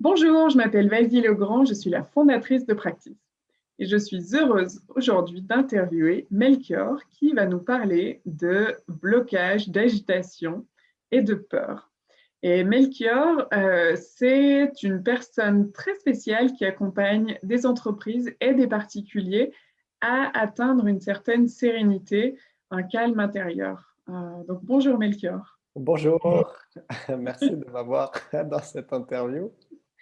Bonjour, je m'appelle Valérie Legrand, je suis la fondatrice de Practice et je suis heureuse aujourd'hui d'interviewer Melchior qui va nous parler de blocage, d'agitation et de peur. Et Melchior, c'est une personne très spéciale qui accompagne des entreprises et des particuliers à atteindre une certaine sérénité, un calme intérieur. Donc bonjour Melchior. Bonjour, merci de m'avoir dans cette interview.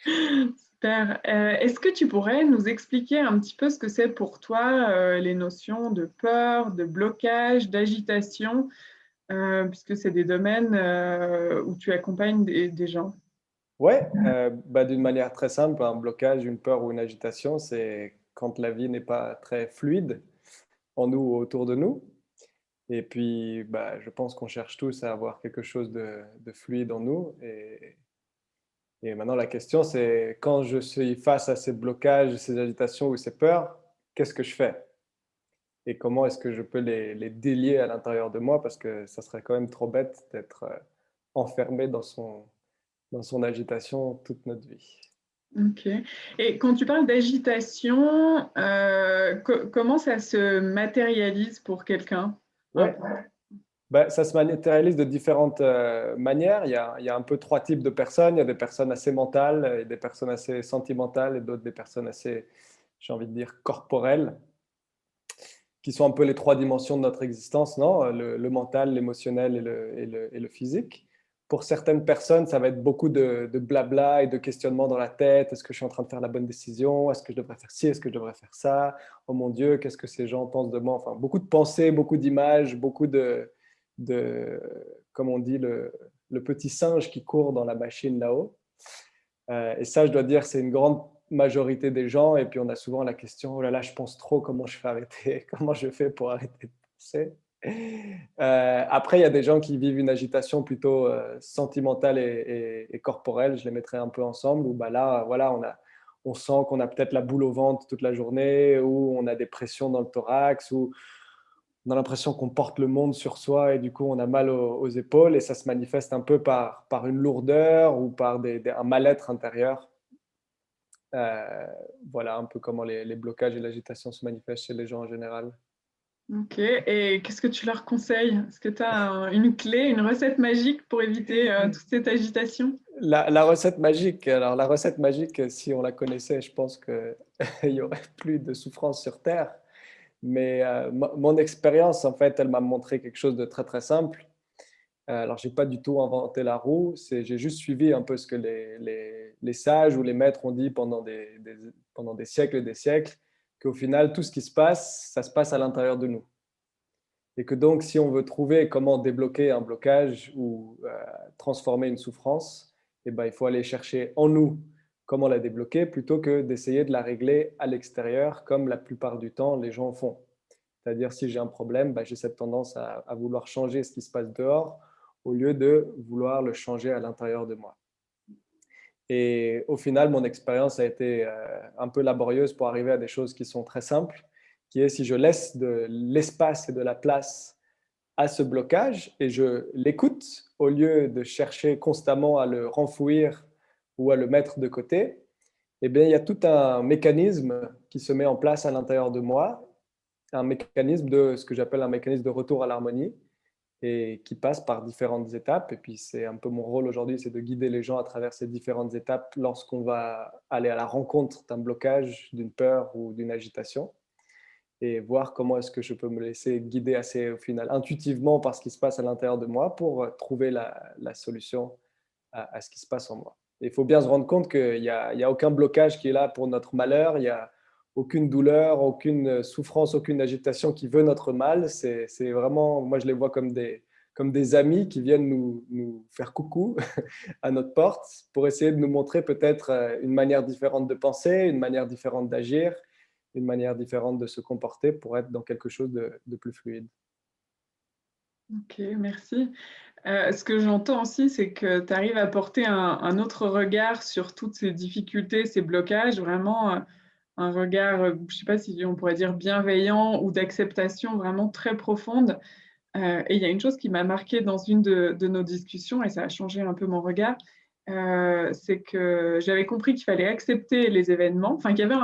Super. Est-ce que tu pourrais nous expliquer un petit peu ce que c'est pour toi, les notions de peur, de blocage, d'agitation, puisque c'est des domaines où tu accompagnes des gens? Ouais, d'une manière très simple, un blocage, une peur ou une agitation, c'est quand la vie n'est pas très fluide en nous ou autour de nous. Et puis, je pense qu'on cherche tous à avoir quelque chose de fluide en nous. Et maintenant, la question, c'est quand je suis face à ces blocages, ces agitations ou ces peurs, qu'est-ce que je fais? Et comment est-ce que je peux les délier à l'intérieur de moi? Parce que ça serait quand même trop bête d'être enfermé dans son agitation toute notre vie. OK. Et quand tu parles d'agitation, comment ça se matérialise pour quelqu'un? Un Ouais, ça se matérialise de différentes manières. Il y a un peu trois types de personnes. Il y a des personnes assez mentales et des personnes assez sentimentales et d'autres des personnes assez, j'ai envie de dire, corporelles, qui sont un peu les trois dimensions de notre existence, non? Le mental, l'émotionnel et le physique. Pour certaines personnes, ça va être beaucoup de blabla et de questionnements dans la tête. Est-ce que je suis en train de faire la bonne décision? Est-ce que je devrais faire ci? Est-ce que je devrais faire ça? Oh mon Dieu, qu'est-ce que ces gens pensent de moi? Enfin, beaucoup de pensées, beaucoup d'images, beaucoup de comme on dit, le petit singe qui court dans la machine là-haut. Et ça, je dois dire, c'est une grande majorité des gens. Et puis, on a souvent la question: «Oh là là, je pense trop, comment je fais arrêter? Comment je fais pour arrêter de penser?» Après, il y a des gens qui vivent une agitation plutôt sentimentale et corporelle. Je les mettrais un peu ensemble, où là, voilà, on sent qu'on a peut-être la boule au ventre toute la journée, ou on a des pressions dans le thorax, ou on a l'impression qu'on porte le monde sur soi et du coup on a mal aux épaules, et ça se manifeste un peu par une lourdeur ou par un mal-être intérieur. Euh, voilà un peu comment les blocages et l'agitation se manifestent chez les gens en général. OK. Et qu'est-ce que tu leur conseilles? Est-ce que tu as une clé, une recette magique pour éviter toute cette agitation? La recette magique, alors la recette magique, si on la connaissait, je pense qu'il n'y aurait plus de souffrance sur Terre. Mais mon expérience, en fait, elle m'a montré quelque chose de très très simple. Alors, j'ai pas du tout inventé la roue, j'ai juste suivi un peu ce que les sages ou les maîtres ont dit pendant des siècles et des siècles, qu'au final, tout ce qui se passe, ça se passe à l'intérieur de nous. Et que donc, si on veut trouver comment débloquer un blocage ou transformer une souffrance, eh ben, il faut aller chercher en nous comment la débloquer plutôt que d'essayer de la régler à l'extérieur, comme la plupart du temps les gens font. C'est-à-dire, si j'ai un problème, j'ai cette tendance à vouloir changer ce qui se passe dehors au lieu de vouloir le changer à l'intérieur de moi. Et au final, mon expérience a été un peu laborieuse pour arriver à des choses qui sont très simples, qui est si je laisse de l'espace et de la place à ce blocage et je l'écoute au lieu de chercher constamment à le renfouir ou à le mettre de côté, eh bien, il y a tout un mécanisme qui se met en place à l'intérieur de moi, un mécanisme de ce que j'appelle un mécanisme de retour à l'harmonie et qui passe par différentes étapes. Et puis, c'est un peu mon rôle aujourd'hui, c'est de guider les gens à travers ces différentes étapes lorsqu'on va aller à la rencontre d'un blocage, d'une peur ou d'une agitation et voir comment est-ce que je peux me laisser guider assez, au final, intuitivement par ce qui se passe à l'intérieur de moi pour trouver la solution à ce qui se passe en moi. Et il faut bien se rendre compte qu'il y a aucun blocage qui est là pour notre malheur, il n'y a aucune douleur, aucune souffrance, aucune agitation qui veut notre mal. C'est vraiment, moi je les vois comme des amis qui viennent nous faire coucou à notre porte pour essayer de nous montrer peut-être une manière différente de penser, une manière différente d'agir, une manière différente de se comporter pour être dans quelque chose de plus fluide. OK, merci. Ce que j'entends aussi, c'est que tu arrives à porter un autre regard sur toutes ces difficultés, ces blocages, vraiment, un regard, je ne sais pas si on pourrait dire bienveillant ou d'acceptation vraiment très profonde. Et il y a une chose qui m'a marquée dans une de nos discussions et ça a changé un peu mon regard, c'est que j'avais compris qu'il fallait accepter les événements, enfin qu'il y avait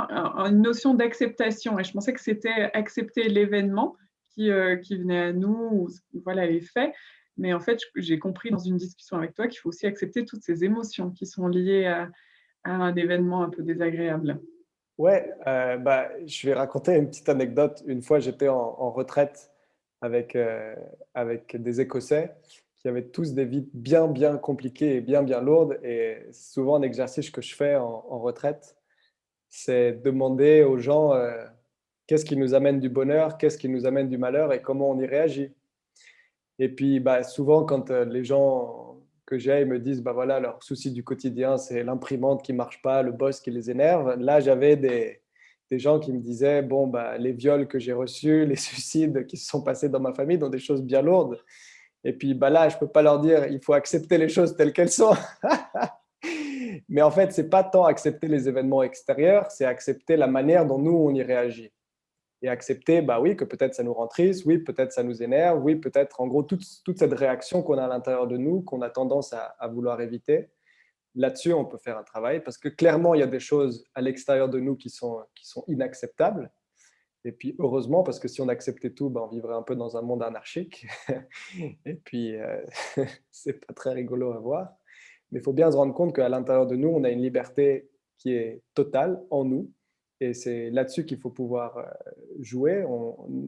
une notion d'acceptation, et je pensais que c'était accepter l'événement qui venait à nous, ou voilà, les faits. Mais en fait, j'ai compris dans une discussion avec toi qu'il faut aussi accepter toutes ces émotions qui sont liées à un événement un peu désagréable. Ouais, bah, je vais raconter une petite anecdote. Une fois, j'étais en retraite avec, avec des Écossais qui avaient tous des vies bien, bien compliquées et bien, bien lourdes. Et souvent, un exercice que je fais en retraite, c'est demander aux gens qu'est-ce qui nous amène du bonheur, qu'est-ce qui nous amène du malheur et comment on y réagit. Et puis, bah, souvent, quand les gens que j'ai me disent, bah voilà, leur souci du quotidien, c'est l'imprimante qui marche pas, le boss qui les énerve. Là, j'avais des gens qui me disaient, bon, bah, les viols que j'ai reçus, les suicides qui se sont passés dans ma famille, dans des choses bien lourdes. Et puis, bah là, je peux pas leur dire, il faut accepter les choses telles qu'elles sont. Mais en fait, c'est pas tant accepter les événements extérieurs, c'est accepter la manière dont nous, on y réagit et accepter, bah oui, que peut-être ça nous rend triste, oui, peut-être ça nous énerve, oui, peut-être en gros toute cette réaction qu'on a à l'intérieur de nous, qu'on a tendance à vouloir éviter. Là-dessus, on peut faire un travail parce que clairement, il y a des choses à l'extérieur de nous qui sont inacceptables. Et puis, heureusement, parce que si on acceptait tout, bah, on vivrait un peu dans un monde anarchique. Et puis, c'est pas très rigolo à voir. Mais il faut bien se rendre compte qu'à l'intérieur de nous, on a une liberté qui est totale en nous. Et c'est là-dessus qu'il faut pouvoir jouer.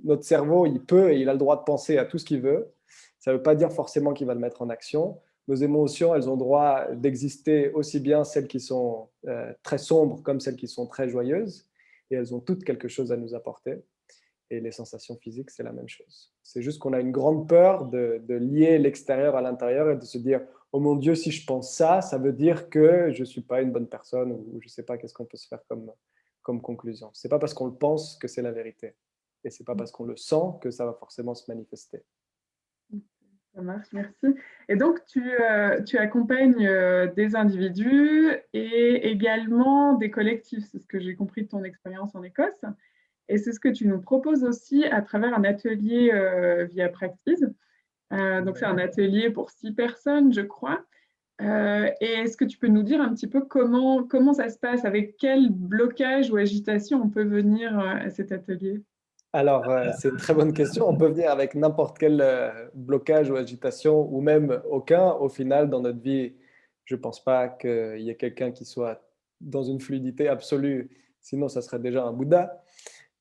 Notre cerveau, il peut et il a le droit de penser à tout ce qu'il veut. Ça ne veut pas dire forcément qu'il va le mettre en action. Nos émotions, elles ont droit d'exister aussi bien celles qui sont très sombres comme celles qui sont très joyeuses. Et elles ont toutes quelque chose à nous apporter. Et les sensations physiques, c'est la même chose. C'est juste qu'on a une grande peur de lier l'extérieur à l'intérieur et de se dire, oh mon Dieu, si je pense ça, ça veut dire que je ne suis pas une bonne personne ou je ne sais pas qu'est-ce qu'on peut se faire comme conclusion. Ce n'est pas parce qu'on le pense que c'est la vérité. Et ce n'est pas parce qu'on le sent que ça va forcément se manifester. Ça marche, merci. Et donc, tu accompagnes des individus et également des collectifs, c'est ce que j'ai compris de ton expérience en Écosse. Et c'est ce que tu nous proposes aussi à travers un atelier via Practice. Donc, c'est un atelier pour 6 personnes, je crois. Et est-ce que tu peux nous dire un petit peu comment ça se passe, avec quel blocage ou agitation on peut venir à cet atelier? Alors, c'est une très bonne question. On peut venir avec n'importe quel blocage ou agitation ou même aucun. Au final, dans notre vie, je ne pense pas qu'il y ait quelqu'un qui soit dans une fluidité absolue. Sinon, ça serait déjà un Bouddha.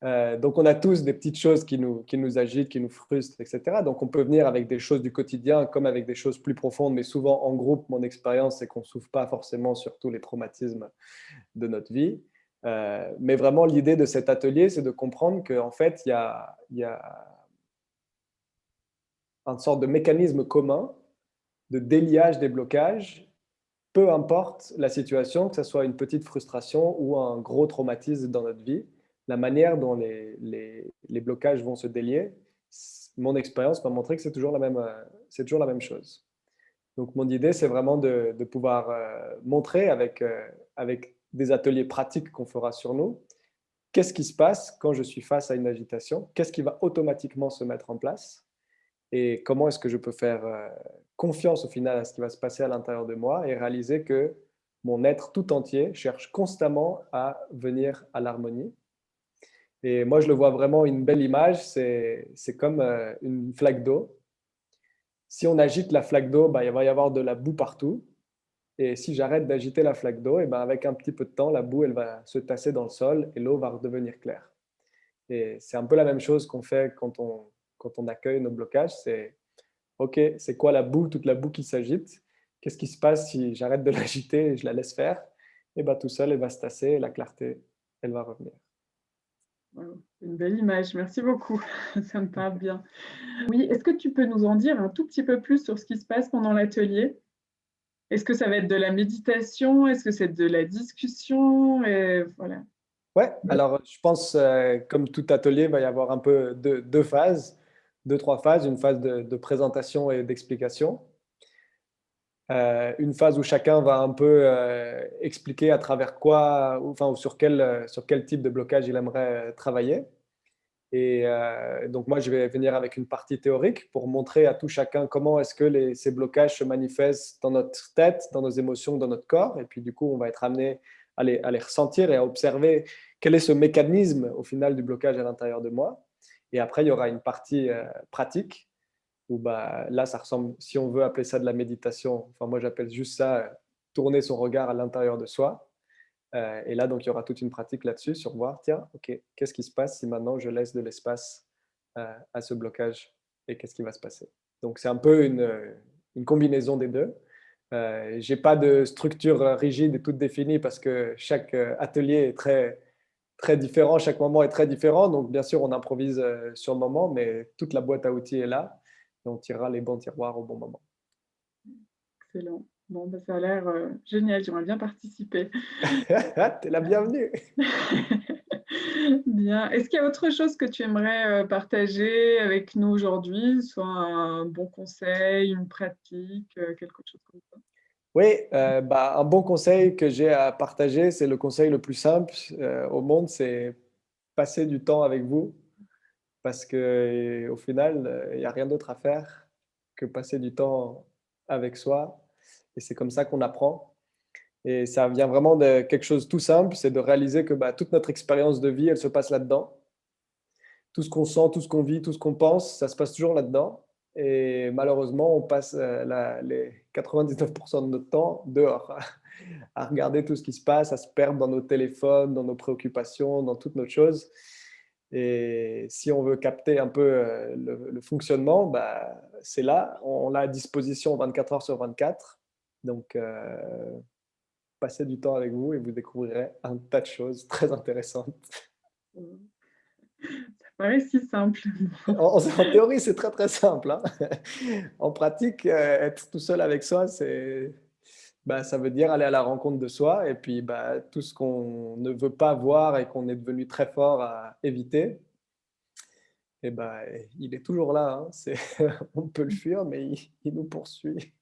Donc, on a tous des petites choses qui nous agitent, qui nous frustrent, etc. Donc, on peut venir avec des choses du quotidien comme avec des choses plus profondes, mais souvent en groupe, mon expérience, c'est qu'on ne souffre pas forcément sur tous les traumatismes de notre vie. Mais vraiment, l'idée de cet atelier, c'est de comprendre qu'en fait, il y a une sorte de mécanisme commun de déliage des blocages, peu importe la situation, que ce soit une petite frustration ou un gros traumatisme dans notre vie, la manière dont les blocages vont se délier, mon expérience m'a montré que c'est toujours la même chose. Donc, mon idée, c'est vraiment de pouvoir montrer avec des ateliers pratiques qu'on fera sur nous, qu'est-ce qui se passe quand je suis face à une agitation, qu'est-ce qui va automatiquement se mettre en place et comment est-ce que je peux faire confiance au final à ce qui va se passer à l'intérieur de moi et réaliser que mon être tout entier cherche constamment à venir à l'harmonie. Et moi, je le vois vraiment une belle image, c'est comme une flaque d'eau. Si on agite la flaque d'eau, bah, il va y avoir de la boue partout. Et si j'arrête d'agiter la flaque d'eau, et ben avec un petit peu de temps, la boue elle va se tasser dans le sol et l'eau va redevenir claire. Et c'est un peu la même chose qu'on fait quand on accueille nos blocages. C'est OK, c'est quoi la boue, toute la boue qui s'agite? Qu'est-ce qui se passe si j'arrête de l'agiter et je la laisse faire? Et ben tout seul, elle va se tasser et la clarté, elle va revenir. Wow, c'est une belle image, merci beaucoup, ça me parle bien. Oui, est-ce que tu peux nous en dire un tout petit peu plus sur ce qui se passe pendant l'atelier? Est-ce que ça va être de la méditation? Est-ce que c'est de la discussion? Et voilà. Ouais, alors je pense, comme tout atelier, il va y avoir un peu deux phases, deux, trois phases, une phase de présentation et d'explication. Une phase où chacun va un peu expliquer à travers quoi, ou, enfin, ou sur quel type de blocage il aimerait travailler. Et donc, moi, je vais venir avec une partie théorique pour montrer à tout chacun comment est-ce que ces blocages se manifestent dans notre tête, dans nos émotions, dans notre corps. Et puis, du coup, on va être amené à les ressentir et à observer quel est ce mécanisme, au final, du blocage à l'intérieur de moi. Et après, il y aura une partie pratique où bah, là, ça ressemble, si on veut appeler ça de la méditation, enfin, moi, j'appelle juste ça tourner son regard à l'intérieur de soi. Et là, donc, il y aura toute une pratique là-dessus sur voir, tiens, OK, qu'est-ce qui se passe si maintenant je laisse de l'espace à ce blocage et qu'est-ce qui va se passer? Donc, c'est un peu une combinaison des deux. Je n'ai pas de structure rigide et toute définie parce que chaque atelier est très, très différent, chaque moment est très différent. Donc, bien sûr, on improvise sur le moment, mais toute la boîte à outils est là et on tirera les bons tiroirs au bon moment. Excellent. Bon, bah, ça a l'air génial, j'aimerais bien participer. Tu es la bienvenue. Bien. Est-ce qu'il y a autre chose que tu aimerais partager avec nous aujourd'hui, soit un bon conseil, une pratique, quelque chose comme ça? Oui, bah, un bon conseil que j'ai à partager, c'est le conseil le plus simple au monde, c'est passer du temps avec vous parce que au final, il y a rien d'autre à faire que passer du temps avec soi et c'est comme ça qu'on apprend et ça vient vraiment de quelque chose de tout simple, c'est de réaliser que, bah, toute notre expérience de vie, elle se passe là-dedans. Tout ce qu'on sent, tout ce qu'on vit, tout ce qu'on pense, ça se passe toujours là-dedans et malheureusement, on passe, les 99 de notre temps dehors. À regarder tout ce qui se passe, à se perdre dans nos téléphones, dans nos préoccupations, dans toutes nos choses. Et si on veut capter un peu le fonctionnement, bah, c'est là, on l'a à disposition 24 heures sur 24. Donc, passez du temps avec vous et vous découvrirez un tas de choses très intéressantes. Mmh. Ça paraît si simple. En théorie, c'est très très simple, hein. En pratique, être tout seul avec soi, c'est bah, ça veut dire aller à la rencontre de soi et puis, bah, tout ce qu'on ne veut pas voir et qu'on est devenu très fort à éviter et bah, il est toujours là, hein. C'est on peut le fuir, mais il nous poursuit.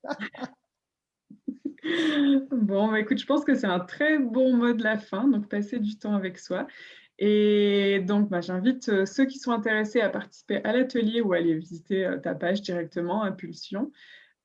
Bon, bah, écoute, je pense que c'est un très bon mot de la fin, donc passer du temps avec soi. Et donc, bah, j'invite ceux qui sont intéressés à participer à l'atelier ou à aller visiter ta page directement, Impulsion.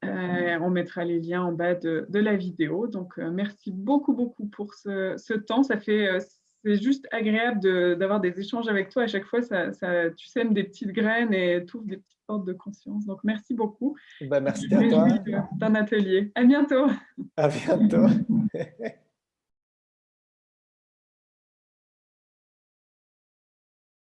On mettra les liens en bas de la vidéo. Donc, merci beaucoup, beaucoup pour ce temps. Ça fait, c'est juste agréable d'avoir des échanges avec toi. À chaque fois, tu sèmes des petites graines et tu ouvres des petites portes de conscience. Donc, merci beaucoup. Bah, Et puis, merci je me à toi, réjouis d'un atelier. À bientôt. à bientôt.